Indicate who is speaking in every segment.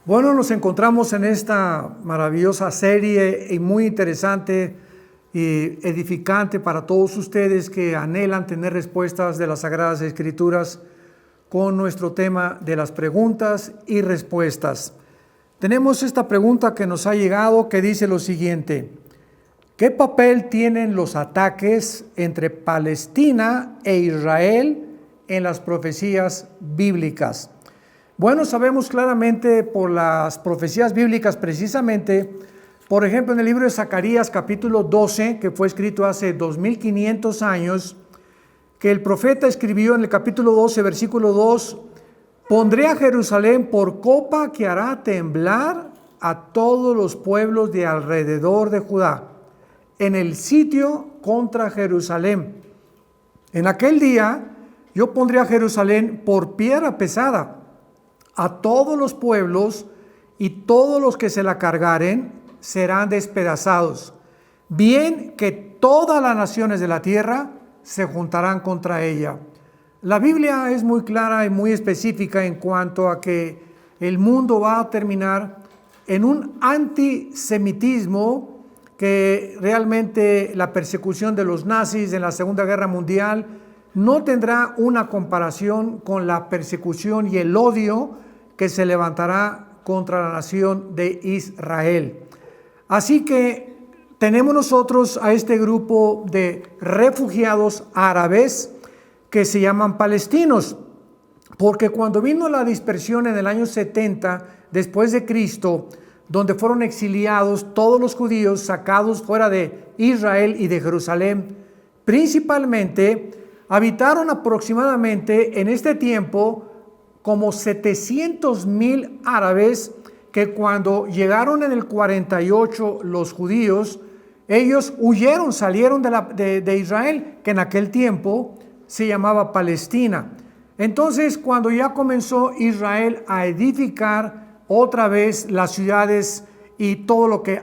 Speaker 1: Bueno, nos encontramos en esta maravillosa serie y muy interesante y edificante para todos ustedes que anhelan tener respuestas de las Sagradas Escrituras con nuestro tema de las preguntas y respuestas. Tenemos esta pregunta que nos ha llegado que dice lo siguiente: ¿qué papel tienen los ataques entre Palestina e Israel en las profecías bíblicas? Bueno, sabemos claramente por las profecías bíblicas precisamente, por ejemplo en el libro de Zacarías capítulo 12, que fue escrito hace 2500 años, que el profeta escribió en el capítulo 12, versículo 2, pondré a Jerusalén por copa que hará temblar a todos los pueblos de alrededor de Judá, en el sitio contra Jerusalén. En aquel día yo pondré a Jerusalén por piedra pesada a todos los pueblos, y todos los que se la cargaren serán despedazados. Bien que todas las naciones de la tierra se juntarán contra ella. La Biblia es muy clara y muy específica en cuanto a que el mundo va a terminar en un antisemitismo, que realmente la persecución de los nazis en la Segunda Guerra Mundial no tendrá una comparación con la persecución y el odio que se levantará contra la nación de Israel. Así que tenemos nosotros a este grupo de refugiados árabes que se llaman palestinos, porque cuando vino la dispersión en el año 70 después de Cristo, donde fueron exiliados todos los judíos sacados fuera de Israel y de Jerusalén, principalmente habitaron aproximadamente en este tiempo como 700,000 árabes, que cuando llegaron en el 48 los judíos, ellos huyeron, salieron de Israel, que en aquel tiempo se llamaba Palestina. Entonces, cuando ya comenzó Israel a edificar otra vez las ciudades y todo lo que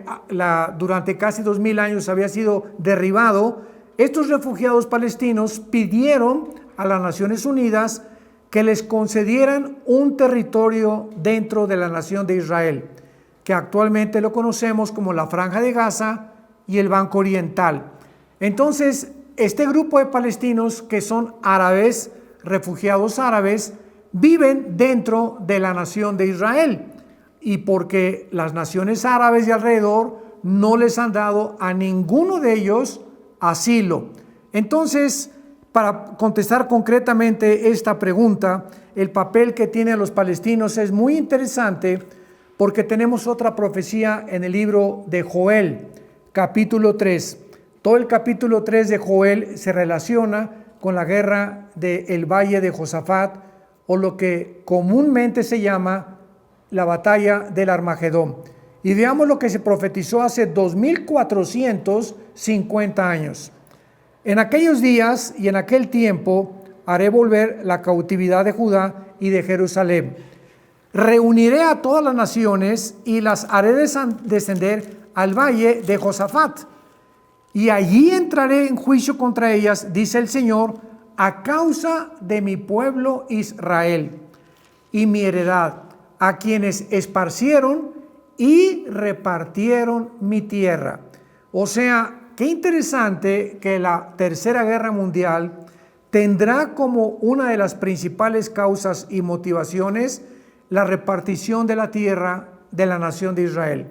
Speaker 1: durante casi 2000 años había sido derribado, estos refugiados palestinos pidieron a las Naciones Unidas que les concedieran un territorio dentro de la nación de Israel, que actualmente lo conocemos como la Franja de Gaza y el Banco Oriental. Entonces, este grupo de palestinos, que son árabes, refugiados árabes, viven dentro de la nación de Israel, y porque las naciones árabes de alrededor no les han dado a ninguno de ellos asilo. Entonces, para contestar concretamente esta pregunta, el papel que tienen los palestinos es muy interesante, porque tenemos otra profecía en el libro de Joel, capítulo 3. Todo el capítulo 3 de Joel se relaciona con la guerra del Valle de Josafat, o lo que comúnmente se llama la batalla del Armagedón. Y veamos lo que se profetizó hace 2450 años. En aquellos días y en aquel tiempo haré volver la cautividad de Judá y de Jerusalén. Reuniré a todas las naciones y las haré descender al valle de Josafat. Y allí entraré en juicio contra ellas, dice el Señor, a causa de mi pueblo Israel y mi heredad, a quienes esparcieron y repartieron mi tierra. O sea, qué interesante que la Tercera Guerra Mundial tendrá como una de las principales causas y motivaciones la repartición de la tierra de la nación de Israel.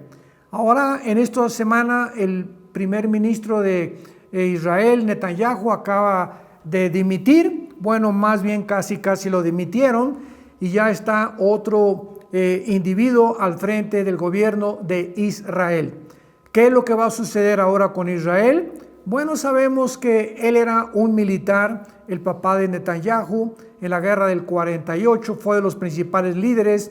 Speaker 1: Ahora, en esta semana, el primer ministro de Israel, Netanyahu, acaba de dimitir. Bueno, más bien casi lo dimitieron, y ya está otro individuo al frente del gobierno de Israel. ¿Qué es lo que va a suceder ahora con Israel? Bueno, sabemos que él era un militar, el papá de Netanyahu, en la guerra del 48, fue de los principales líderes.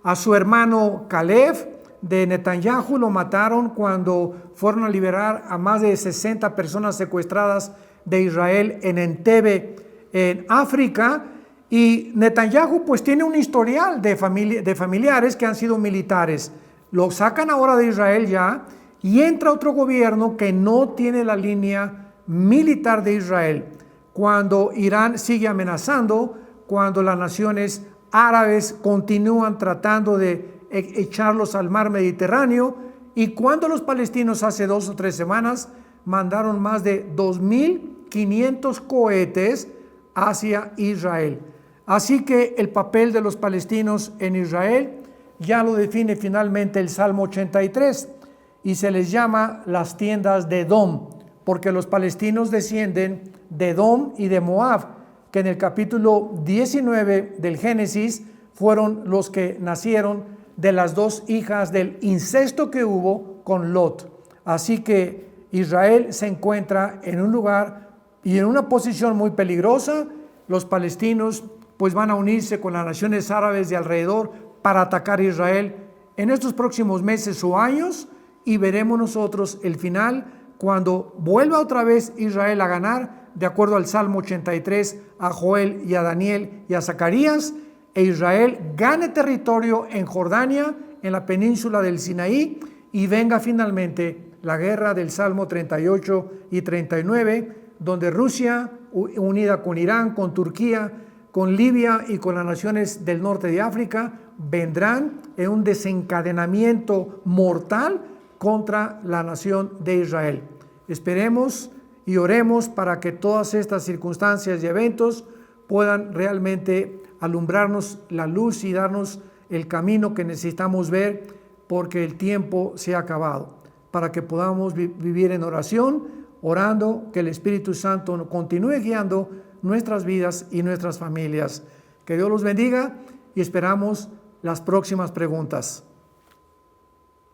Speaker 1: A su hermano Caleb de Netanyahu lo mataron cuando fueron a liberar a más de 60 personas secuestradas de Israel en Entebbe, en África. Y Netanyahu pues tiene un historial de familiares que han sido militares. Lo sacan ahora de Israel ya, y entra otro gobierno que no tiene la línea militar de Israel. Cuando Irán sigue amenazando, cuando las naciones árabes continúan tratando de echarlos al mar Mediterráneo. Y cuando los palestinos hace 2 o 3 semanas mandaron más de 2.500 cohetes hacia Israel. Así que el papel de los palestinos en Israel ya lo define finalmente el Salmo 83 y se les llama las tiendas de Edom, porque los palestinos descienden de Edom y de Moab, que en el capítulo 19 del Génesis fueron los que nacieron de las 2 hijas del incesto que hubo con Lot. Así que Israel se encuentra en un lugar y en una posición muy peligrosa. Los palestinos pues van a unirse con las naciones árabes de alrededor para atacar a Israel en estos próximos meses o años, y veremos nosotros el final cuando vuelva otra vez Israel a ganar, de acuerdo al Salmo 83, a Joel y a Daniel y a Zacarías, e Israel gane territorio en Jordania, en la península del Sinaí, y venga finalmente la guerra del Salmo 38 y 39, donde Rusia, unida con Irán, con Turquía, con Libia y con las naciones del norte de África, vendrán en un desencadenamiento mortal contra la nación de Israel. Esperemos y oremos para que todas estas circunstancias y eventos puedan realmente alumbrarnos la luz y darnos el camino que necesitamos ver, porque el tiempo se ha acabado, para que podamos vivir en oración, orando que el Espíritu Santo continúe guiando nuestras vidas y nuestras familias. Que Dios los bendiga y esperamos las próximas preguntas.